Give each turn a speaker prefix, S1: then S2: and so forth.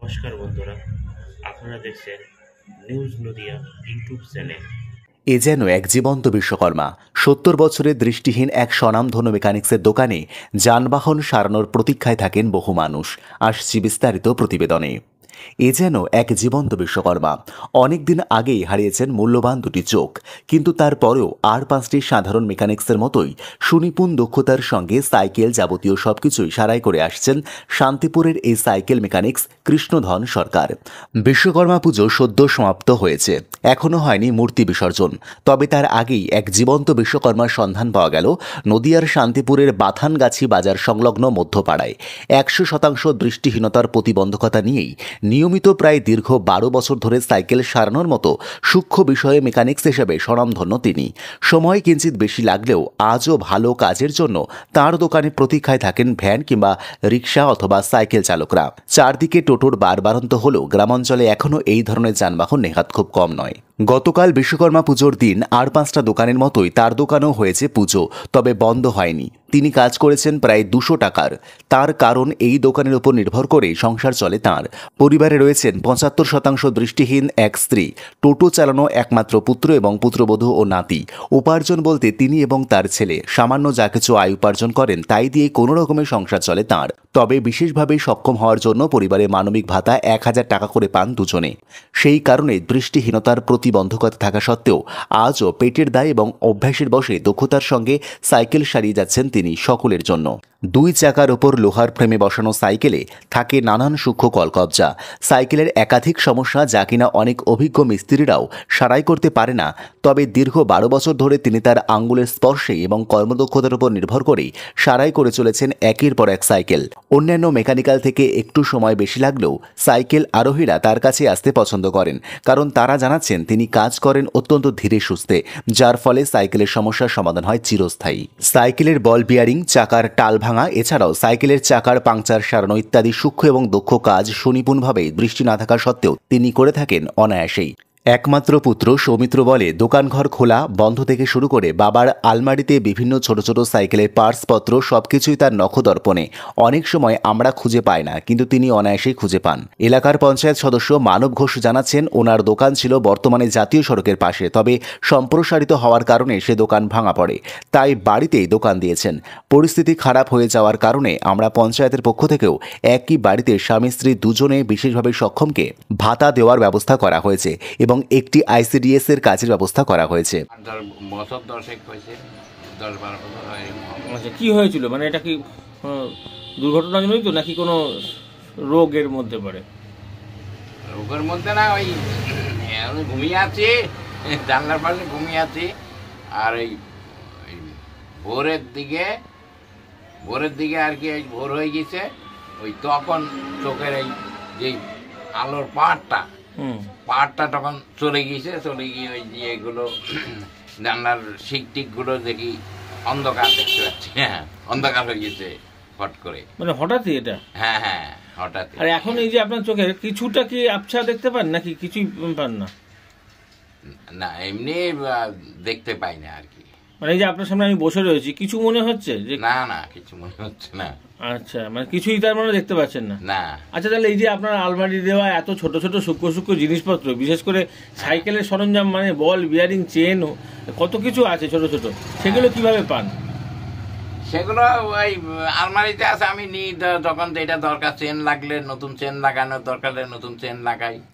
S1: নমস্কার বন্ধুরা, আপনারা দেখছেন নিউজ নদিয়া ইউটিউব চ্যানেল।
S2: এ যেন এক জীবন্ত বিশ্বকর্মা। ৭০ বছরের দৃষ্টিহীন এক স্বনামধন্য মেকানিক্সের দোকানে যানবাহন সারানোর প্রতীক্ষায় থাকেন বহু মানুষ। আসছি বিস্তারিত প্রতিবেদনে। এ যেন এক জীবন্ত বিশ্বকর্মা। অনেকদিন আগেই হারিয়েছেন মূল্যবান দুটি চোখ, কিন্তু তারপরেও আর ৫টি সাধারণ মেকানিক্সের মতোই সুনিপুণ দক্ষতার সঙ্গে সাইকেল যাবতীয় সবকিছুই সারাই করে আসছেন শান্তিপুরের এই সাইকেল মেকানিক্স কৃষ্ণধন সরকার। বিশ্বকর্মা পুজো সদ্য সমাপ্ত হয়েছে, এখনও হয়নি মূর্তি বিসর্জন। তবে তার আগেই এক জীবন্ত বিশ্বকর্মার সন্ধান পাওয়া গেল নদিয়ার শান্তিপুরের বাথানগাছি বাজার সংলগ্ন মধ্যপাড়ায়। ১০০% দৃষ্টিহীনতার প্রতিবন্ধকতা নিয়েই নিয়মিত প্রায় দীর্ঘ ১২ বছর ধরে সাইকেল সারানোর মতো সূক্ষ্ম বিষয়ে মেকানিক্স হিসেবে স্বনামধন্য তিনি। সময় কিঞ্চিত বেশি লাগলেও আজও ভালো কাজের জন্য তার দোকানে প্রতীক্ষায় থাকেন ভ্যান কিংবা রিক্সা অথবা সাইকেল চালকরা। চারদিকে টোটোর বারবারন্ত হলেও গ্রামাঞ্চলে এখনও এই ধরনের যানবাহন নেহাত খুব কম নয়। গতকাল বিশ্বকর্মা পুজোর দিন আর ৫টা দোকানের মতোই তার দোকানেও হয়েছে পুজো, তবে বন্ধ হয়নি। তিনি কাজ করেছেন প্রায় ২০০ টাকার। তার কারণ এই দোকানের উপর নির্ভর করে সংসার চলে তাঁর। পরিবারে রয়েছেন ৭৫% দৃষ্টিহীন এক স্ত্রী, টোটো চালানো একমাত্র পুত্র এবং পুত্রবধূ ও নাতি। উপার্জন বলতে তিনি এবং তার ছেলে সামান্য যা কিছু আয় উপার্জন করেন তাই দিয়ে কোনো রকমের সংসার চলে তাঁর। তবে বিশেষভাবে সক্ষম হওয়ার জন্য পরিবারে মানবিক ভাতা ১,০০০ টাকা করে পান দুজনে। সেই কারণে দৃষ্টিহীনতার প্রতিবন্ধকতা থাকা সত্ত্বেও আজও পেটের দায় এবং অভ্যাসের বশে দক্ষতার সঙ্গে সাইকেল সারিয়ে যাচ্ছেন তিনি সকলের জন্য। ২ চাকার ওপর লোহার ফ্রেমে বসানো সাইকেলে থাকে নানান সূক্ষ্ম কলকবজা। সাইকেলের একাধিক সমস্যা যা কিনা অনেক অভিজ্ঞ মিস্ত্রিরাও সারাই করতে পারে না। তবে দীর্ঘ ১২ বছর ধরে তিনি তার আঙ্গুলের স্পর্শে এবং কর্মদক্ষতার উপর নির্ভর করেই সারাই করে চলেছেন একের পর এক সাইকেল। অন্যান্য মেকানিক্যাল থেকে একটু সময় বেশি লাগলেও সাইকেল আরোহীরা তার কাছে আসতে পছন্দ করেন, কারণ তারা জানাচ্ছেন তিনি কাজ করেন অত্যন্ত ধীরে সুস্থে, যার ফলে সাইকেলের সমস্যার সমাধান হয় চিরস্থায়ী। সাইকেলের বল বিয়ারিং, চাকার টাল ভাঙা, এছাড়াও সাইকেলের চাকার পাংচার সারানো ইত্যাদি সূক্ষ্ম এবং দক্ষ কাজ সুনিপুণভাবে দৃষ্টি না থাকা সত্ত্বেও তিনি করে থাকেন অনায়াসেই। একমাত্র পুত্র সৌমিত্র বলে দোকানঘর খোলা বন্ধ থেকে শুরু করে বাবার আলমারিতে বিভিন্ন ছোট ছোট সাইকেলের পার্টসপত্র সবকিছুই তার নখদর্পণে। অনেক সময় আমরা খুঁজে পাই না, কিন্তু তিনি অনায়াসেই খুঁজে পান। এলাকার পঞ্চায়েত সদস্য মানব ঘোষ জানাচ্ছেন ওনার দোকান ছিল বর্তমানে জাতীয় সড়কের পাশে, তবে সম্প্রসারিত হওয়ার কারণে সে দোকান ভাঙা পড়ে, তাই বাড়িতেই দোকান দিয়েছেন। পরিস্থিতি খারাপ হয়ে যাওয়ার কারণে আমরা পঞ্চায়েতের পক্ষ থেকেও একই বাড়িতে স্বামী স্ত্রী দুজনে বিশেষভাবে সক্ষমকে ভাতা দেওয়ার ব্যবস্থা করা হয়েছে এবং একটি আইসিডিএস এর কাজের ব্যবস্থা করা হয়েছে।
S3: আচ্ছা, কি হয়েছিল? মানে এটা কি দুর্ঘটনাজনিত নাকি কোনো রোগের মধ্যে পড়ে?
S4: রোগের মধ্যে না, ওই ঘুমিয়ে আছি, জানলার পাশে ঘুমিয়ে আছি, আর ওই ভোরের দিকে আর কি ভোর হয়ে গেছে, ওই তখন চোখের এই যে আলোর পাহাড়টা তখন চলে গিয়ে ওই যে এগুলো জানলার শিকটিকগুলো দেখি অন্ধকার দেখতে পাচ্ছি। হ্যাঁ, অন্ধকার হয়ে গেছে হট করে,
S3: মানে হঠাৎই এটা?
S4: হ্যাঁ, হঠাৎ।
S3: আর এখন এই যে আপনার চোখের কিছুটা কি আবছা দেখতে পান নাকি কিছুই পান না?
S4: না, এমনি দেখতে পাই না আর কি।
S3: মানে এই যে আপনার সামনে আমি বসে রয়েছি, কিছু মনে হচ্ছে যে?
S4: না, কিছু মনে হচ্ছে না।
S3: আচ্ছা, মানে কিছুই তার মানে দেখতে পাচ্ছেন না?
S4: না।
S3: আচ্ছা, তাহলে এই যে আপনার আলমারি দেওয়া এত ছোট ছোট সূক্ষ্ম জিনিসপত্র, বিশেষ করে সাইকেলের সরঞ্জাম, মানে বল বিয়ারিং, চেন, কত কিছু আছে ছোট ছোট, সেগুলো কিভাবে পান?
S4: সেগুলো ওই আলমারিতে আছে, আমি নিই যখন যেটা দরকার। চেন লাগলে নতুন চেন লাগানোর দরকার নতুন চেন লাগাই।